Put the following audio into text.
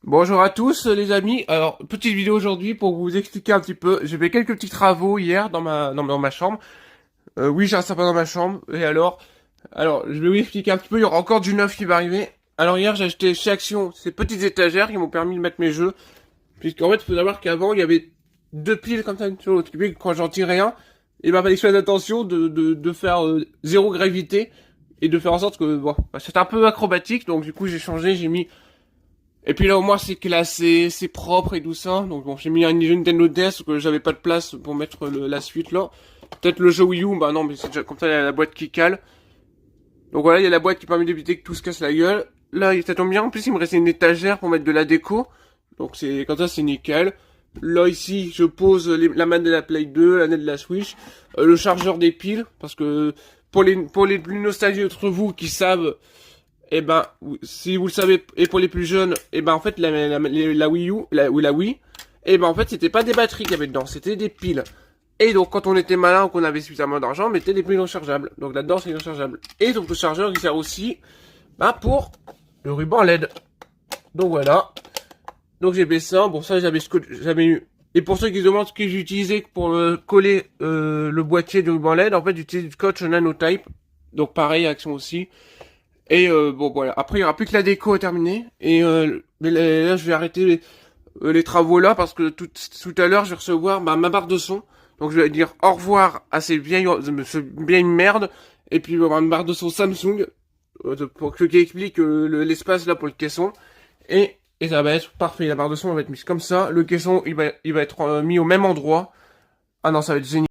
Bonjour à tous les amis, alors petite vidéo aujourd'hui pour vous expliquer un petit peu, j'ai fait quelques petits travaux hier dans ma chambre. Oui, j'ai un sapin dans ma chambre, et alors je vais vous expliquer un petit peu, il y aura encore du neuf qui va arriver. Alors hier j'ai acheté chez Action ces petites étagères qui m'ont permis de mettre mes jeux, puisqu'en fait il faut savoir qu'avant il y avait deux piles comme ça une sur l'autre, quand j'en tirais un, et ben fallait que je fasse attention de faire zéro gravité, et de faire en sorte que, bon, c'est un peu acrobatique, donc du coup j'ai changé, j'ai mis et puis là au moins c'est classé, c'est propre et tout ça. Donc bon, j'ai mis une Nintendo DS parce que j'avais pas de place pour mettre la suite là. Peut-être le jeu Wii U, bah non mais c'est déjà comme ça il y a la boîte qui cale. Donc voilà, il y a la boîte qui permet d'éviter que tout se casse la gueule. Là ça tombe bien, en plus il me restait une étagère pour mettre de la déco. Donc c'est comme ça c'est nickel. Là ici je pose la manette de la Play 2, la manette de la Switch, le chargeur des piles parce que pour les plus nostalgiques d'entre vous qui savent eh ben, si vous le savez, et pour les plus jeunes, eh ben en fait la Wii U, la Wii, eh ben en fait c'était pas des batteries qu'il y avait dedans, c'était des piles. Et donc quand on était malin ou qu'on avait suffisamment d'argent, on mettait des piles rechargeables. Donc là-dedans c'est rechargeable. Et donc le chargeur il sert aussi bah, pour le ruban LED. Donc voilà. Donc j'ai fait ça. Bon ça j'avais eu. Et pour ceux qui se demandent ce que j'ai utilisé pour coller le boîtier du ruban LED, en fait j'utilise du scotch nanotype. Donc pareil, action aussi. Et bon voilà, après il y aura plus que la déco à terminer. Et mais là je vais arrêter les travaux là parce que tout à l'heure je vais recevoir ma barre de son. Donc je vais dire au revoir à ces vieilles merdes. Et puis il va y avoir une barre de son Samsung pour qui explique l'espace là pour le caisson. Et ça va être parfait, la barre de son va être mise comme ça. Le caisson il va être mis au même endroit. Ah non, ça va être génial.